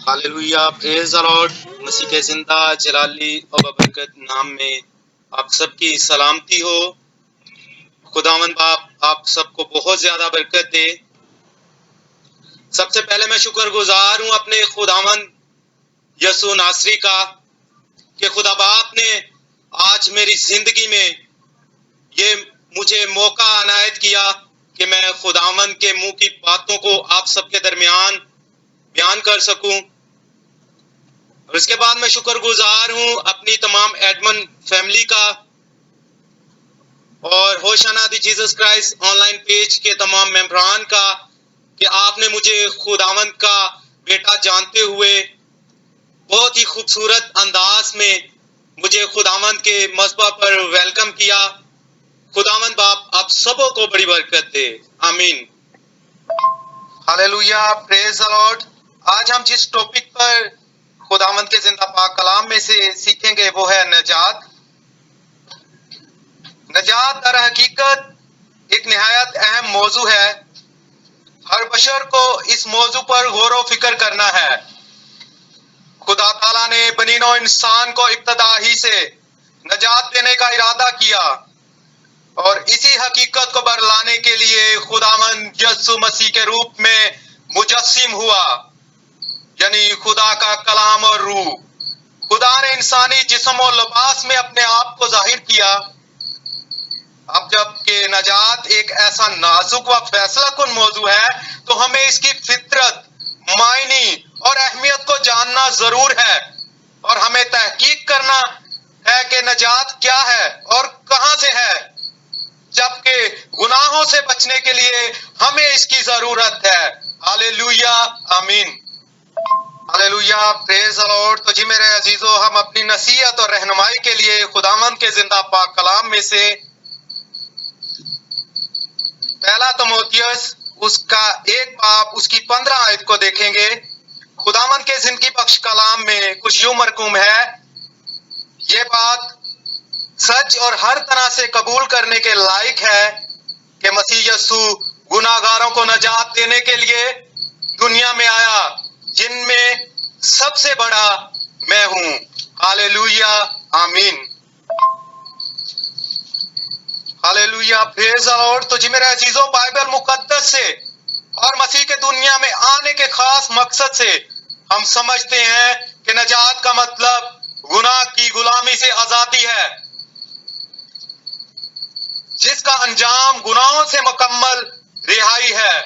Hallelujah, praise the lord. मसीह के जिंदा जलाली और बरकत नाम में आप सबकी सलामती हो। खुदावंद बाप आप सबको बहुत ज्यादा बरकत दे। सबसे पहले मैं शुक्रगुजार हूं अपने खुदावंद यसु नासरी का कि खुदा बाप ने आज मेरी जिंदगी में ये मुझे मौका अनायत किया कि मैं खुदावंद के मुंह की बातों को आप सबके दरमियान बयान कर सकूं। और इसके बाद मैं शुक्रगुजार हूं अपनी तमाम एडमन फैमिली का और होशाना दी जीसस क्राइस्ट ऑनलाइन पेज के तमाम मेंबरान का कि आपने मुझे खुदावंद का बेटा जानते हुए बहुत ही खूबसूरत अंदाज में मुझे खुदावंद के मज़बा पर वेलकम किया। खुदावंद बाप आप सबों को बड़ी बरकत दे, आमीन। Hallelujah, praise the Lord. आज हम जिस टॉपिक पर खुदावंद के जिंदा पाक कलाम में से सीखेंगे वो है नजात। नजात दर हकीकत एक निहायत अहम मौजू है। हर बशर को इस मौजू पर गौर व फिक्र करना है। खुदा ताला ने बनी नौ इंसान को इब्तदा ही से नजात देने का इरादा किया और इसी हकीकत को बरलाने के लिए खुदावंद यीशु मसीह के रूप में मुजस्सिम हुआ, यानी खुदा का कलाम और रूह। खुदा ने इंसानी जिस्म और लिबास में अपने आप को जाहिर किया। अब जबकि नजात एक ऐसा नाजुक व फैसला कुन मौजू है तो हमें इसकी फितरत, मायनी और अहमियत को जानना जरूर है और हमें तहकीक करना है कि नजात क्या है और कहां से है, जबकि गुनाहों से बचने के लिए हमें इसकी जरूरत है। हालेलुया, आमीन। Hallelujah, praise the Lord. तो जी मेरे अजीजों, हम अपनी नसीहत और रहनुमाई के लिए खुदावंद के जिंदा पाक कलाम में से पहला तिमोथियस उसका 1 बाब उसकी 15 आयत को देखेंगे। खुदावंद के जिंदगी बख्श कलाम में कुछ यूं मरकूम है, ये बात सच और हर तरह से कबूल करने के लायक है कि मसीह यीशु गुनाहगारों को नजात देने के लिए दुनिया में आया, जिनमें सबसे बड़ा मैं हूं। हालेलुया, आमीन। Hallelujah, praise the Lord. तो जी मेरे अजीजों, बाइबल मुकद्दस से और मसीह के दुनिया में आने के खास मकसद से हम समझते हैं कि नजात का मतलब गुनाह की गुलामी से आजादी है, जिसका अंजाम गुनाहों से मुकम्मल रिहाई है।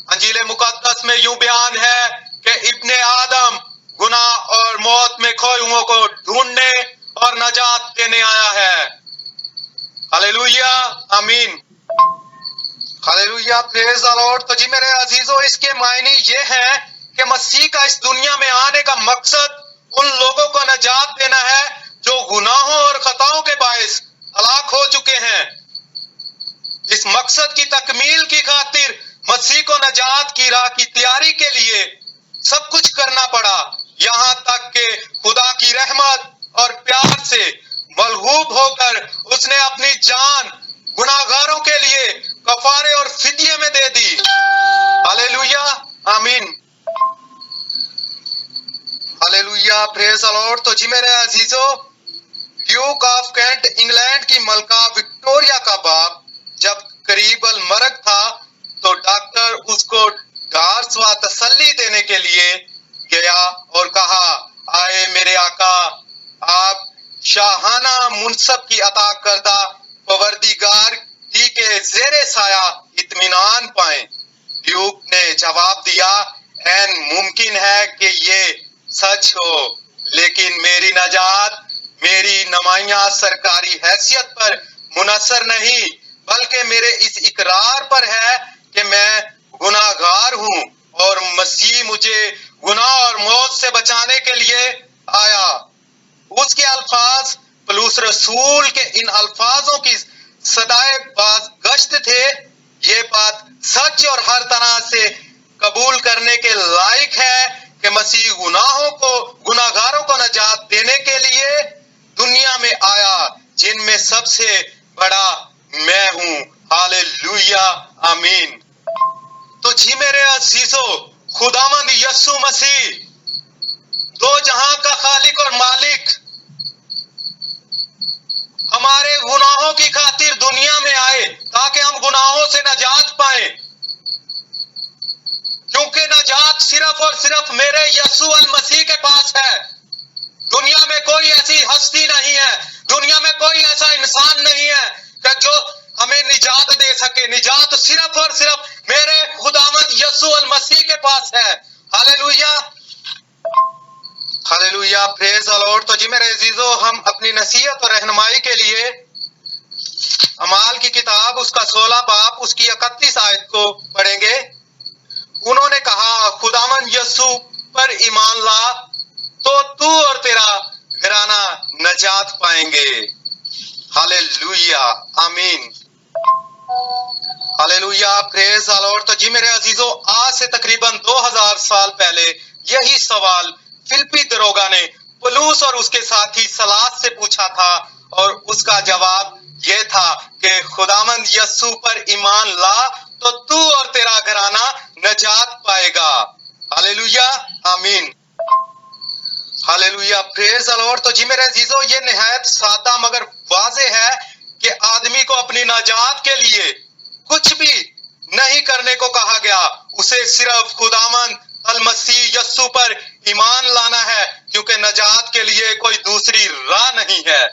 अंजील मुकद्दस में यूं बयान है कि इब्ने आदम गुनाह और मौत में खोए हुओं को ढूंढने और नजात देने आया है। हालेलुया, आमीन। Hallelujah, praise the Lord. तो जी मेरे अजीजों, इसके मायने ये है कि मसीह का इस दुनिया में आने का मकसद उन लोगों को नजात देना है जो गुनाहों और खताओं के बायस हलाक हो चुके हैं। इस मकसद की तकमील की खातिर मसीह को नजात की राह की तैयारी के लिए सब कुछ करना पड़ा, यहाँ तक कि खुदा की रहमत और प्यार से मलहूब होकर उसने अपनी जान गुनाहगारों के लिए कफारे और फिदिये में दे दी। हालेलुया, आमीन। Hallelujah, praise the Lord. तो जी मेरे अजीजों, ड्यूक ऑफ कैंट इंग्लैंड की मलका विक्टोरिया का बाप जब करीब अल मरग था तो डॉक्टर उसको डार्स व तसल्ली देने के लिए गया और कहा, आए मेरे आका, आप शाहाना मुनसब की अता करदा परवरदिगार ही के ज़ेरे साया इत्मीनान पाएं। ड्यूक ने जवाब दिया, ऐन मुमकिन है कि ये सच हो, लेकिन मेरी नजात मेरी नुमाइया सरकारी हैसियत पर मुनसर नहीं, बल्कि मेरे इस इकरार पर है कि मैं गुनाहगार हूँ और मसीह मुझे गुनाह और मौत से बचाने के लिए आया। उसके अल्फाज पलूस रसूल के इन अल्फाजों की सदाए बाज गश्त थे। ये बात सच और हर तरह से कबूल करने के लायक है कि मसीह गुनाहगारों को नजात देने के लिए दुनिया में आया, जिनमें सबसे बड़ा मैं हूं। हालेलुया, आमीन। तो जी मेरे अजीजों, खुदावंद यीशु मसीह दो जहां का खालिक और मालिक हमारे गुनाहों की खातिर दुनिया में आए ताकि हम गुनाहों से नजात पाए, क्योंकि नजात सिर्फ और सिर्फ मेरे यीशु अल मसीह के पास है। दुनिया में कोई ऐसी हस्ती नहीं है, दुनिया में कोई ऐसा इंसान नहीं है कि जो हमें निजात दे सके। निजात सिर्फ और सिर्फ मेरे खुदावंद यीशु अल मसीह के पास है। Hallelujah, hallelujah, praise the Lord. तो जी मेरे अजीजों, हम अपनी नसीहत और रहनुमाई के लिए अमाल की किताब उसका 16 बाब उसकी 31 आयत को पढ़ेंगे। उन्होंने कहा, खुदावंद यीशु पर ईमान ला तो तू और तेरा घराना नजात पाएंगे। हालेलुया, आमीन, हालेलुया, प्रेज द लॉर्ड। तो जी मेरे अजीजों, आज से तकरीबन 2000 साल पहले यही सवाल फिलिप्पी दरोगा ने पौलुस और उसके साथी सलास से पूछा था, और उसका जवाब यह था कि खुदावंद यीशु पर ईमान ला तो तू और तेरा घराना नजात पाएगा। हालेलुया, आमीन, हालेलुया, प्रेज द लॉर्ड। तो जी मेरे अजीजों, ये निहायत सादा मगर वाज़ेह है कि आदमी को अपनी नजात के लिए कुछ भी नहीं करने को कहा गया, उसे सिर्फ खुदावंद अल मसीह यीशु पर ईमान लाना है, क्योंकि नजात के लिए कोई दूसरी राह नहीं है।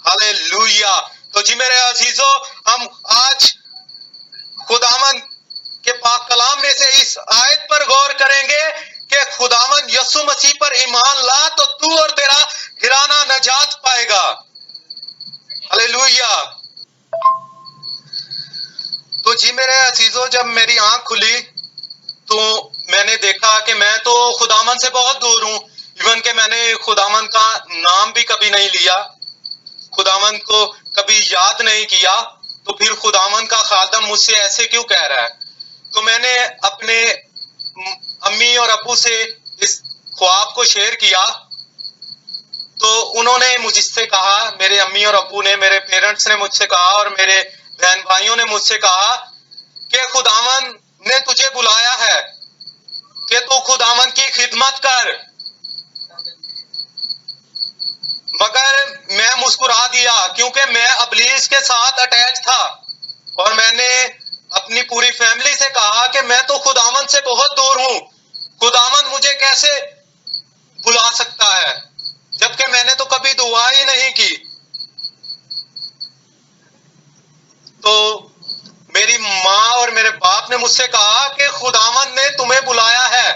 हालेलुया। तो जी मेरे अजीजों, हम आज खुदावंद के पाक कलाम में से इस आयत पर गौर करेंगे कि खुदावंद यीशु मसीह पर ईमान ला तो तू और तेरा घराना नजात पाएगा। हालेलुया। तो जी मेरे अजीजों, जब मेरी आंख खुली तो मैंने देखा कि मैं तो खुदावंद से बहुत दूर हूँ। इवन के मैंने खुदावंद का नाम भी कभी नहीं लिया, खुदावंद को कभी याद नहीं किया। तो फिर खुदावंद का खादम मुझसे ऐसे क्यों कह रहा है? तो मैंने अपने अम्मी और अब्बू से इस ख्वाब को शेयर किया। तो उन्होंने मुझसे कहा, मेरे अम्मी और अब्बू ने, मेरे पेरेंट्स ने मुझसे कहा और मेरे बहन भाइयों ने मुझसे कहा कि खुदावंद ने तुझे बुलाया है कि तू खुदावंद की खिदमत कर। मगर मैं मुस्कुरा दिया, क्योंकि मैं इब्लीस के साथ अटैच था और मैंने अपनी पूरी फैमिली से कहा कि मैं तो खुदावंद से बहुत दूर हूँ, खुदावंद मुझे कैसे बुला सकता है, जबकि मैंने तो कभी दुआ ही नहीं की। तो मेरी माँ और मेरे बाप ने मुझसे कहा कि खुदावंद ने तुम्हें बुलाया है।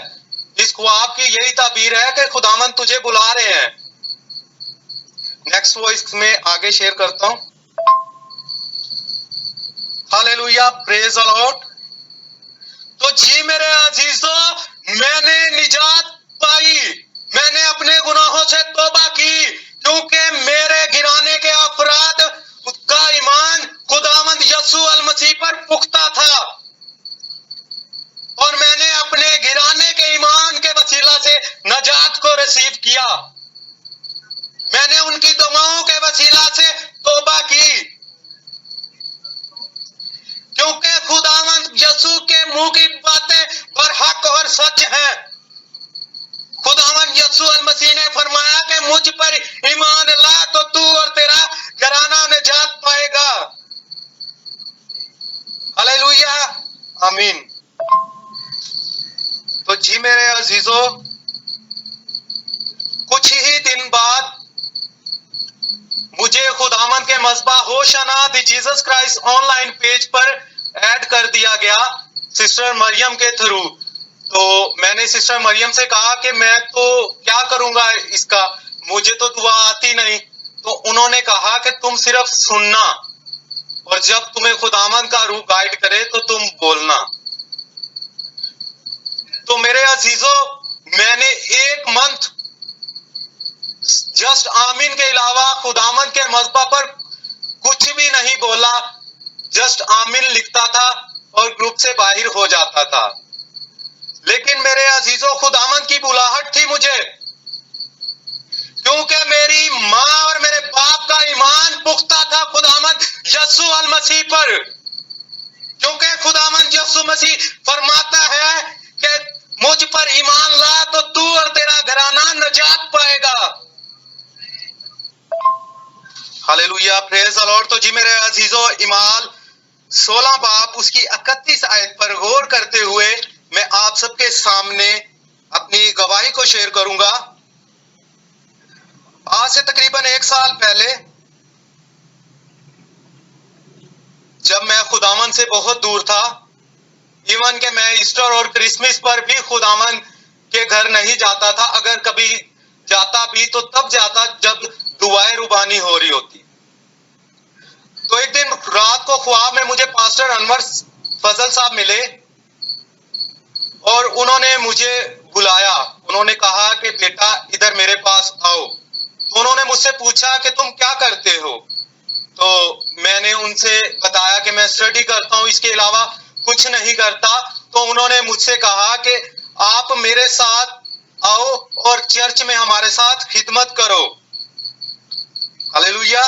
इस ख्वाब की यही ताबीर है कि खुदावंद तुझे बुला रहे हैं। नेक्स्ट वॉइस में आगे शेयर करता हूं। Hallelujah, praise the Lord. तो जी मेरे अजीजों, मैंने निजात पाई, मैंने अपने गुनाहों से तौबा की, क्योंकि मेरे गिराने के अपराध का ईमान खुदावंद यीशु अल मसीह पर पुख्ता था, और मैंने अपने गिराने के ईमान के वसीला से नजात को रिसीव किया। मैंने उनकी दुआओं के वसीला से तौबा की, क्योंकि खुदावंद यीशु के मुंह की बातें बरहक और सच हैं। खुदावंद यीशु अल मसीह ने फरमाया कि मुझ पर ईमान ला तो तू और तेरा घराना नजात पाएगा। हालेलुया, आमीन। तो जी मेरे अजीजों, कुछ ही दिन बाद मुझे खुदावंद के मज़बा hosanna the Jesus Christ online page पर ऐड कर दिया गया सिस्टर मरियम के थ्रू। तो मैंने सिस्टर मरियम से कहा कि मैं तो क्या करूंगा इसका, मुझे तो दुआ आती नहीं। तो उन्होंने कहा कि तुम सिर्फ सुनना, और जब तुम्हें खुदावंद का रूह गाइड करे तो तुम बोलना। तो मेरे अजीजों, मैंने एक मंथ जस्ट आमीन के अलावा खुदावंद के मज़बा पर कुछ भी नहीं बोला, जस्ट आमीन लिखता था और ग्रुप से बाहर हो जाता था। लेकिन मेरे अजीजों, खुदावंद की बुलाहट थी मुझे, क्योंकि मेरी माँ और मेरे बाप का ईमान पुख्ता था खुदावंद यीशु अल मसीह पर। क्योंकि खुदावंद यीशु मसीह फरमाता है कि मुझ पर ईमान ला तो तू और तेरा घराना नजात पाएगा। Hallelujah, praise the Lord. तो जी मेरे अजीजों, इमाल 16 बाब उसकी 31 आयत पर गौर करते हुए मैं आप सबके सामने अपनी गवाही को शेयर करूंगा। आज से तकरीबन 1 साल पहले जब मैं खुदावन से बहुत दूर था, इवन के मैं ईस्टर और क्रिसमस पर भी खुदावन के घर नहीं जाता था। अगर कभी जाता भी तो तब जाता जब दुआएं रुबानी हो रही होती। तो एक दिन रात को ख्वाब में मुझे पास्टर अनवर फजल साहब मिले और उन्होंने मुझे बुलाया। उन्होंने कहा कि बेटा इधर मेरे पास आओ। तो उन्होंने मुझसे पूछा कि तुम क्या करते हो? तो मैंने उनसे बताया कि मैं स्टडी करता हूँ, इसके अलावा कुछ नहीं करता। तो उन्होंने मुझसे कहा कि आप मेरे साथ आओ और चर्च में हमारे साथ खिदमत करो। हालेलुया।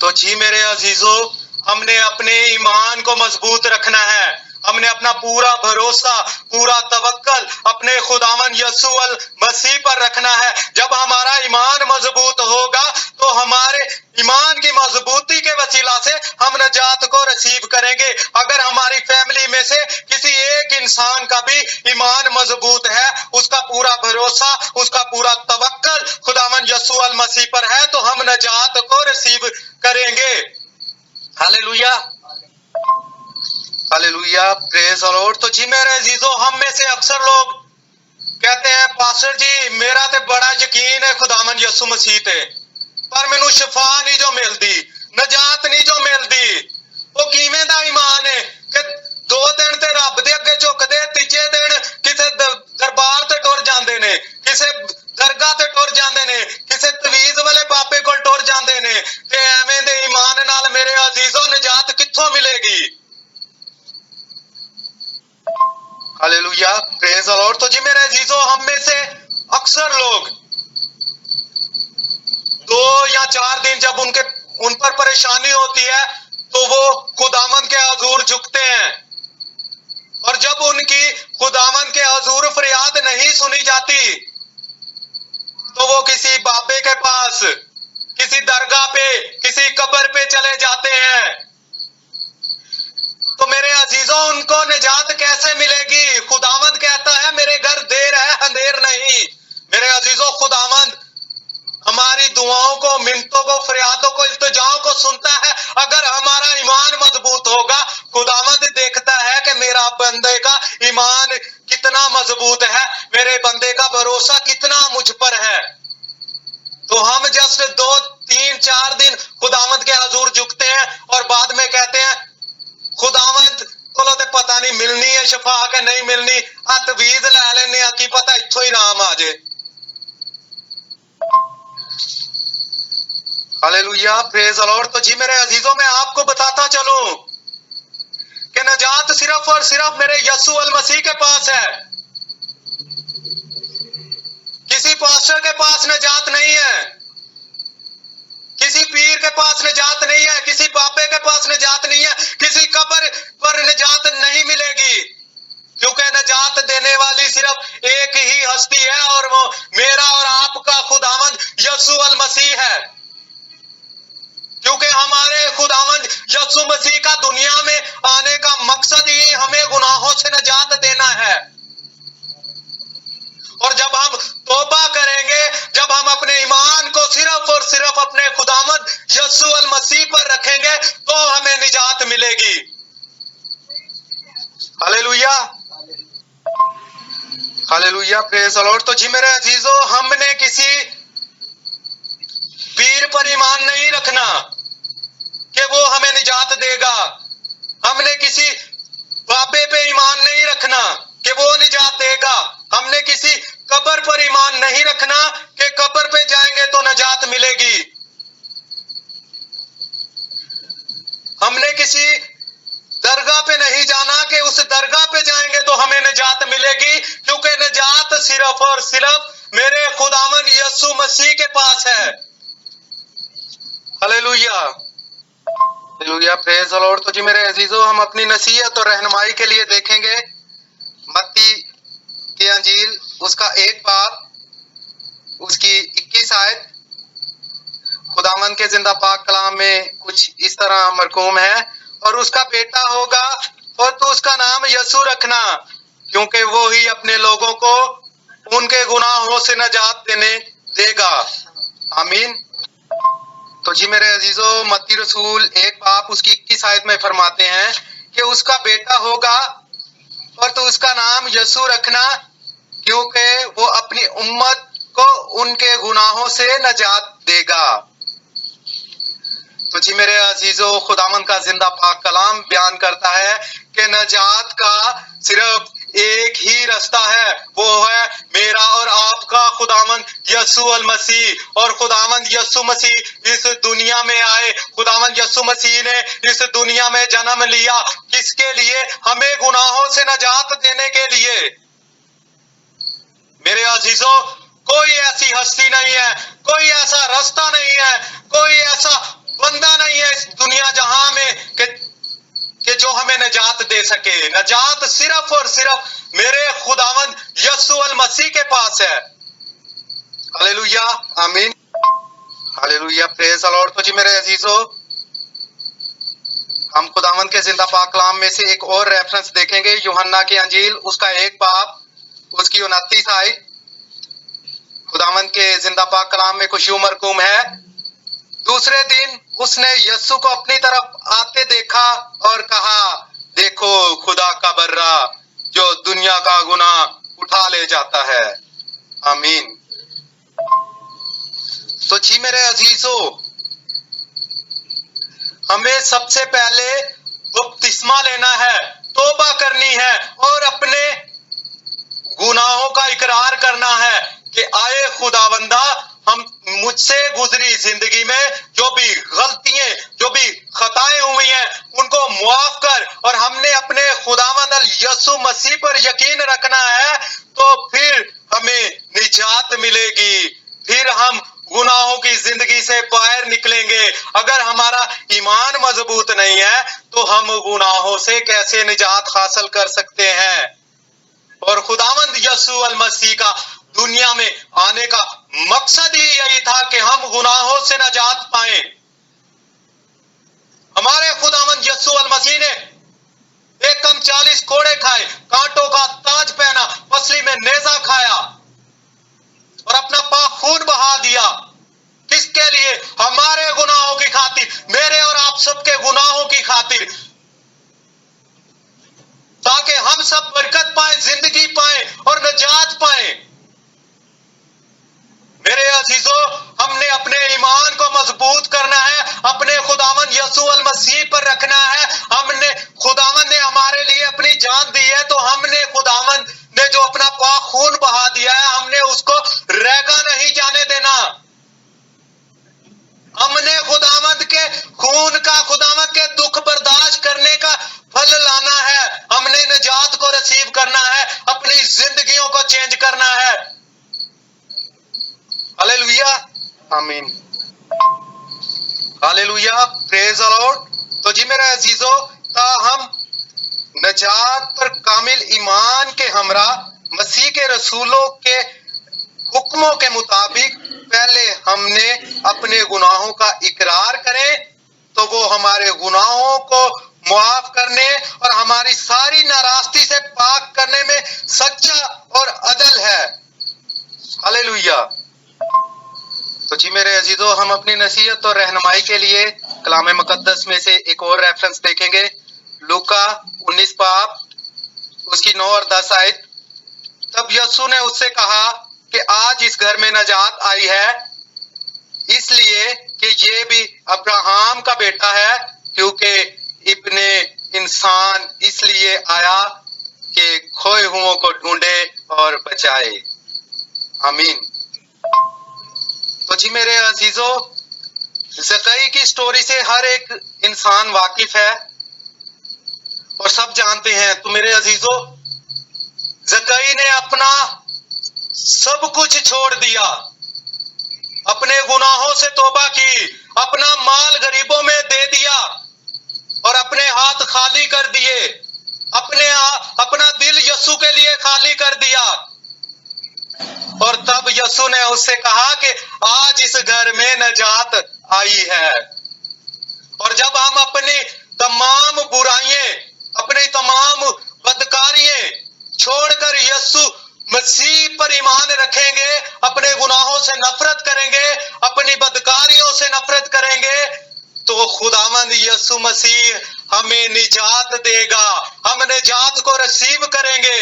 तो जी मेरे अजीजों, हमने अपने ईमान को मजबूत रखना है। हमने अपना पूरा भरोसा, पूरा तवक्कल अपने खुदावन यीशु मसीह पर रखना है। जब हमारा ईमान मजबूत होगा तो हमारे ईमान की मजबूती के वसीला से हम नजात को रिसीव करेंगे। अगर हमारी फैमिली में से किसी एक इंसान का भी ईमान मजबूत है, उसका पूरा भरोसा, उसका पूरा तवक्कल खुदावन यीशु मसीह पर है, तो हम नजात को रिसीव करेंगे। Hallelujah, hallelujah, praise the Lord. तो जी मेरे अजीजों, हम में से अक्सर लोग कहते हैं पास्टर जी मेरा तो बड़ा यकीन है खुदावन यीशु मसीह ते, पर मैनू शिफा नहीं जो मिलती, नजात नहीं जो मिलती। वो किवें दा ईमान है कि 2 दिन ते रब दे अगे झुकदे, तीजे दिन किसे दरबार ते टुर जांदे ने, किसे दरगाह ते टुर जांदे ने, किसे तवीज वाले बाबे कोल टुर जांदे ने। ते एवें दे ईमान नाल मेरे अजीजों नजात कित्थों मिलेगी? Hallelujah, praise the Lord. तो जी मेरे अजीजों, हम में से अक्सर लोग 2 या 4 दिन जब उन पर परेशानी होती है तो वो खुदावन के हजूर झुकते हैं, और जब उनकी खुदावन के हजूर फरियाद नहीं सुनी जाती तो वो किसी बाबे के पास, किसी दरगाह पे, किसी कब्र पे चले जाते हैं। तो मेरे अजीजों, उनको निजात कैसे मिलेगी? खुदावंद कहता है मेरे घर देर है अंधेर नहीं। मेरे अजीजों, खुदावंद हमारी दुआओं को, मिन्नतों को, फरियादों को, इल्तिजाओं को सुनता है। अगर हमारा ईमान मजबूत होगा, खुदावंद देखता है कि मेरा बंदे का ईमान कितना मजबूत है, मेरे बंदे का भरोसा कितना मुझ पर है। तो हम जस्ट 2, 3, 4 दिन खुदावंद के हजूर झुकते हैं और बाद में कहते हैं खुदावंद कोलों ते पता नहीं मिलनी है शफा के नहीं मिलनी, तवीज लै लेने आ, की पता इत्थों ही राम आ जाए। Hallelujah, praise the Lord. तो जी मेरे अजीजों, मैं आपको बताता चलूं कि नजात सिर्फ और सिर्फ मेरे यीशु मसीह के पास है। किसी पास्टर के पास नजात नहीं है, किसी पीर के पास निजात नहीं है, किसी बाबे के पास निजात नहीं है, किसी कब्र पर निजात नहीं मिलेगी, क्योंकि निजात देने वाली सिर्फ एक ही हस्ती है और वो मेरा और आपका खुदावंद यीशु मसीह है। क्योंकि हमारे खुदावंद यीशु मसीह का दुनिया में आने का मकसद ही हमें गुनाहों से निजात देना है। और जब हम तौबा करेंगे, जब हम अपने ईमान को सिर्फ और सिर्फ अपने खुदावंद यीशु मसीह पर रखेंगे, तो हमें निजात मिलेगी। Hallelujah, hallelujah, praise the Lord. तो जी मेरे अजीजों, हमने किसी पीर पर ईमान नहीं रखना कि वो हमें निजात देगा। हमने किसी बाबे पे ईमान नहीं रखना कि वो निजात देगा। हमने किसी कब्र पर ईमान नहीं रखना कि कब्र पे जाएंगे तो निजात मिलेगी। हमने किसी दरगाह पे नहीं जाना कि उस दरगाह पे जाएंगे तो हमें निजात मिलेगी, क्योंकि निजात सिर्फ और सिर्फ मेरे खुदावंद यीशु मसीह के पास है। Hallelujah, hallelujah, praise the Lord. तो जी मेरे अजीजों, हम अपनी नसीहत और रहनुमाई के लिए देखेंगे मत्ती की अंजील उसका 1 बाब उसकी 21 आयत खुदावंद के जिंदा पाक कलाम में कुछ इस तरह मरकूम है, और उसका बेटा होगा और तो उसका नाम यसू रखना, क्योंकि वो ही अपने लोगों को उनके गुनाहों से नजात देगा। आमीन। तो जी मेरे अजीजों, मत्ती रसूल 1 बाब उसकी 21 आयत में फरमाते हैं कि उसका बेटा होगा और तो उसका नाम यसू रखना, क्योंकि वो अपनी उम्मत को उनके गुनाहों से नजात देगा। तो जी मेरे अजीजों, खुदावंद का जिंदा पाक कलाम बयान करता है कि नजात का सिर्फ एक ही रास्ता है, वो है मेरा और आपका खुदावंद यसू अल मसीह। और खुदावंद यसू मसीह इस दुनिया में आए, खुदावंद यसू मसीह ने इस दुनिया में जन्म लिया, किसके लिए? हमें गुनाहों से नजात देने के लिए। मेरे अजीजों, कोई ऐसी हस्ती नहीं है, कोई ऐसा रास्ता नहीं है, कोई ऐसा बंदा नहीं है इस दुनिया जहां में कि जो हमें नजात दे सके। नजात सिर्फ और सिर्फ मेरे खुदावंद यसू अल मसीह के पास है। हालेलुया, आमीन, हालेलुया, प्रेज द लॉर्ड। तो जी मेरे अजीजों, हम खुदावंद के जिंदा पाक कलाम में से एक और रेफरेंस देखेंगे, यूहन्ना की अंजील उसका 1 बाब उसकी 29 आयत। खुदावंद के जिंदा पाक कलाम में कुछ यूं मरकूम है, दूसरे दिन उसने यीशु को अपनी तरफ आते देखा और कहा, देखो खुदा का बर्रा जो दुनिया का गुनाह उठा ले जाता है। आमीन। तो जी मेरे अजीजों, हमें सबसे पहले बपतिस्मा लेना है, तौबा करनी है और अपने गुनाहों का इकरार करना है कि आए खुदावंदा, हम मुझसे गुजरी जिंदगी में जो भी गलतियां, जो भी खताएं हुई हैं, उनको मुआफ कर, और हमने अपने खुदावंद यसू मसीह पर यकीन रखना है, तो फिर हमें निजात मिलेगी, फिर हम गुनाहों की जिंदगी से बाहर निकलेंगे। अगर हमारा ईमान मजबूत नहीं है तो हम गुनाहों से कैसे निजात हासिल कर सकते हैं? और खुदावंद यसू अल मसीह का दुनिया में आने का मकसद ही यही था कि हम गुनाहों से नजात पाएं। हमारे खुदावंद यसू अल मसीह ने एक कम 40 कोड़े खाए, कांटों का ताज पहना, पसली में नेजा खाया और अपना पाक खून बहा दिया। किसके लिए? हमारे गुनाहों की खातिर, मेरे और आप सबके गुनाहों की खातिर, ताकि हम सब बरकत पाए, जिंदगी पाए और नजात पाए। मेरे अजीजों, हमने अपने ईमान को मजबूत करना है, अपने खुदावंद यसू अल मसीह पर रखना है। हमने, खुदावंद ने हमारे लिए अपनी जान दी है, तो हमने खुदावंद ने जो अपना पाक खून बहा दिया है, हमने उसको रहेगा नहीं जाने देना। हमने खुदावंद के खून का, खुदावंद के दुख बर्दाश्त करने का फल लाना है। हमने निजात को रिसीव करना है, अपनी जिंदगियों को चेंज करना है। हालेलुया, आमीन, हालेलुया, प्रेज द लॉर्ड। तो जी मेरे अजीजों, हम नजात पर कामिल ईमान के हमरा मसीह के रसूलों के हुक्मों के मुताबिक पहले हमने अपने गुनाहों का इकरार करें, तो वो हमारे गुनाहों को मुआफ करने और हमारी सारी नाराजगी से पाक करने में सच्चा और अदल है। हालेलुया। तो जी मेरे अजीजों, हम अपनी नसीहत और रहनुमाई के लिए कलाम मुकद्दस में से एक और रेफरेंस देखेंगे, लूका 19 बाब उसकी 9 और 10 आयत। तब यीशु ने उससे कहा कि आज इस घर में नजात आई है, इसलिए कि ये भी अब्राहम का बेटा है, क्योंकि इब्ने इंसान इसलिए आया कि खोए हुओं को ढूंढे और बचाए। आमीन। तो जी मेरे अजीजों, ज़कई की स्टोरी से हर एक इंसान वाकिफ है और सब जानते हैं। तो मेरे अजीजों, ज़कई ने अपना सब कुछ छोड़ दिया, अपने गुनाहों से तौबा की, अपना माल गरीबों में दे दिया और अपने हाथ खाली कर दिए, अपना दिल यीशु के लिए खाली कर दिया। यीशु ने उससे कहा कि आज इस घर में नजात आई है। और जब हम अपनी तमाम बुराइयां, अपनी तमाम बदकारियां छोड़कर यीशु मसीह पर ईमान रखेंगे, अपने गुनाहों से नफरत करेंगे, अपनी बदकारियों से नफरत करेंगे, तो खुदावंद यीशु मसीह हमें निजात देगा, हम निजात को रिसीव करेंगे।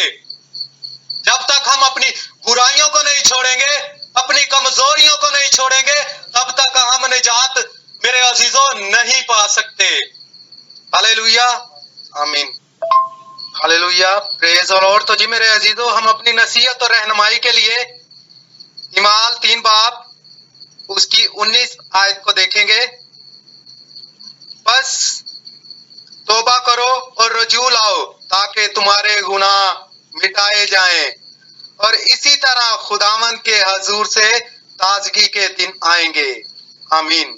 जब तक हम अपनी बुराइयों को नहीं छोड़ेंगे, अपनी कमजोरियों को नहीं छोड़ेंगे, तब तक हम निजात मेरे अजीजों नहीं पा सकते। हालेलुया, आमीन, हालेलुया, प्रेज द लॉर्ड। तो जी मेरे अजीजों, हम अपनी नसीहत और रहनुमाई के लिए इमाल 3 बाब उसकी 19 आयत को देखेंगे। बस तौबा करो और रजू लाओ ताकि तुम्हारे गुनाह मिटाए जाएं, और इसी तरह खुदावंद के हजूर से ताजगी के दिन आएंगे। आमीन।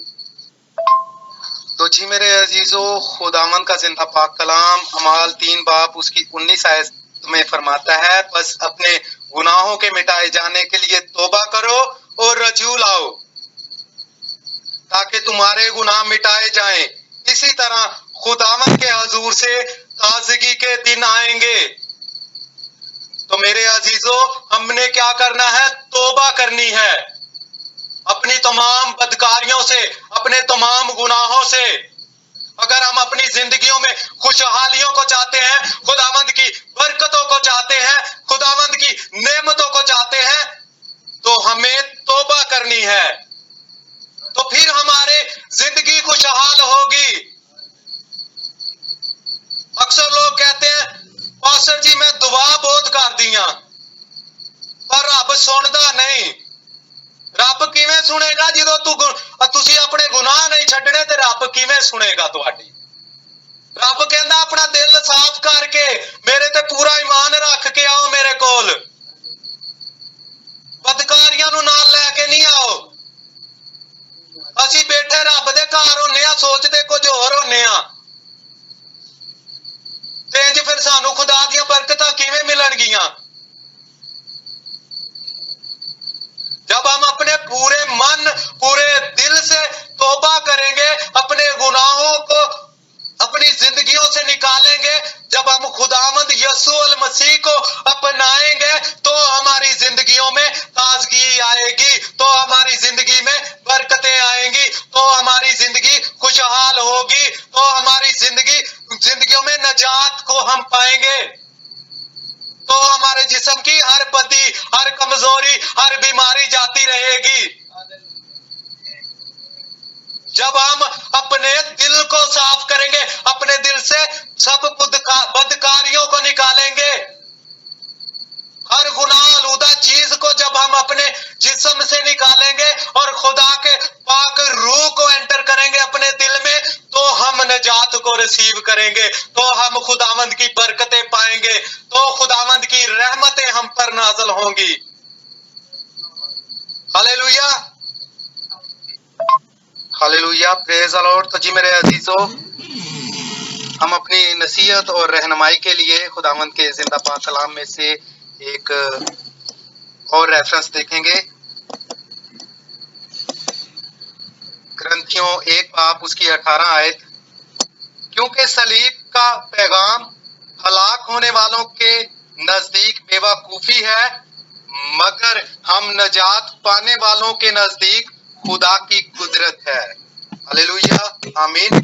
तो जी मेरे अजीजों, खुदावंद का जिंदा पाक कलाम अमाल 3 बाब उसकी 19 आयत में फरमाता है, बस अपने गुनाहों के मिटाए जाने के लिए तौबा करो और रजू लाओ ताकि तुम्हारे गुनाह मिटाए जाएं, इसी तरह खुदावंद के हजूर से ताजगी के दिन आएंगे। तो मेरे अजीजों, हमने क्या करना है? तौबा करनी है अपनी तमाम बदकारियों से, अपने तमाम गुनाहों से। अगर हम अपनी जिंदगियों में खुशहालियों को चाहते हैं, खुदावंद की बरकतों को चाहते हैं, खुदावंद की नेमतों को चाहते हैं, तो हमें तौबा करनी है, तो फिर हमारे जिंदगी खुशहाल होगी। अक्सर लोग कहते हैं, पास्टर जी मैं दुआ बहुत कर दिया पर रब सुनदा नहीं। रब किवें सुनेगा जो तुसी अपने गुनाह नहीं छड्डने, ते रब किवें सुनेगा तुहाडी? रब कहंदा अपना दिल साफ करके मेरे ते पूरा ईमान रख के आओ मेरे कोल, बदकारियां नूं नाल लैके नहीं आओ। असीं बैठे रब दे घर होने आ, सोचदे कुछ होर होने आ, ते इंज फिर सानू खुदा दीयां बरकतां किवें मिलणगियां? जब हम अपने पूरे मन पूरे दिल से तौबा करेंगे, अपने गुनाहों को अपनी जिंदगियों से निकालेंगे, जब हम खुदावंद यीशु मसीह को अपनाएंगे, तो हमारी जिंदगियों में ताजगी आएगी, तो हमारी जिंदगी में बरकतें आएंगी, तो हमारी जिंदगी खुशहाल होगी, तो हमारी जिंदगियों में नजात को हम पाएंगे, तो हमारे जिस्म की हर बदी, हर कमजोरी, हर बीमारी जाती रहेगी। जब हम अपने दिल को साफ करेंगे, अपने दिल से सब बदकारियों को निकालेंगे, हर गुनाह आलूदा चीज को जब हम अपने जिस्म से निकालेंगे और खुदा के पाक रूह को एंटर करेंगे अपने दिल में, तो हम नजात को रिसीव करेंगे, तो हम खुदावंद की बरकतें पाएंगे, तो खुदावंद की रहमतें हम पर नाज़िल होंगी। Hallelujah, hallelujah, praise the Lord. तो जी मेरे अजीजों, हम अपनी नसीहत और रहनुमाई के लिए खुदावंद के जिंदा पाक कलाम में से एक और रेफरेंस देखेंगे। ग्रंथियों 1 बाब उसकी 18 आयत, क्योंकि सलीब का पैगाम हलाक होने वालों के नजदीक बेवकूफी है, मगर हम नजात पाने वालों के नजदीक खुदा की कुदरत है। हालेलुया, आमीन।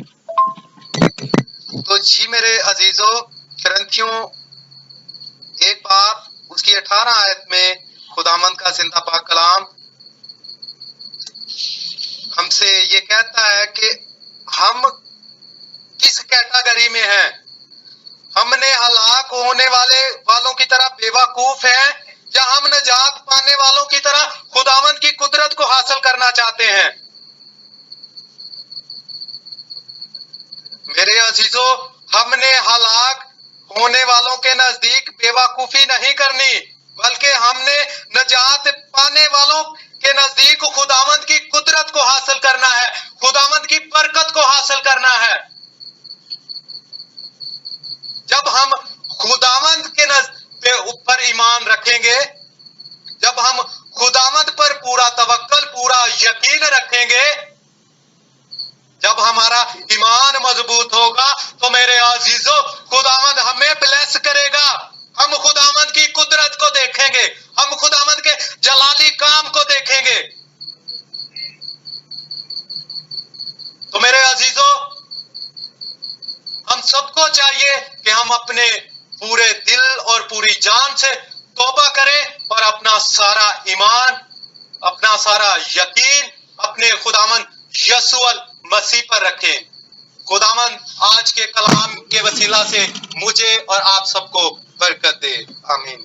तो जी मेरे अजीजों, ग्रंथियों 1 बाब उसकी 18 आयत में खुदावंद का जिंदा पाक कलाम हमसे ये कहता है कि हम किस कैटेगरी में हैं। हमने हलाक होने वालों की तरह बेवकूफ हैं, या हम नजात पाने वालों की तरह खुदावंद की कुदरत को हासिल करना चाहते हैं? मेरे अजीजों, हमने हलाक होने वालों के नजदीक बेवकूफी नहीं करनी, बल्कि हमने नजात पाने वालों के नजदीक खुदावंद की कुदरत को हासिल करना है, खुदावंद की बरकत को हासिल करना है। जब हम खुदावंद के ऊपर ईमान रखेंगे, जब हम खुदावंद पर पूरा तवक्कल, पूरा यकीन रखेंगे, जब हमारा ईमान मजबूत होगा तो मेरे अजीजों खुदावंद हमें ब्लेस करेगा। हम खुदावंद की कुदरत को देखेंगे, हम खुदावंद के जलाली काम को देखेंगे। तो मेरे अजीजों, हम सबको चाहिए कि हम अपने पूरे दिल और पूरी जान से तौबा करें और अपना सारा ईमान, अपना सारा यकीन अपने खुदावंद यसूअल मसीह पर रखें। खुदावंद आज के कलाम के वसीला से मुझे और आप सबको बरकत दे। आमीन।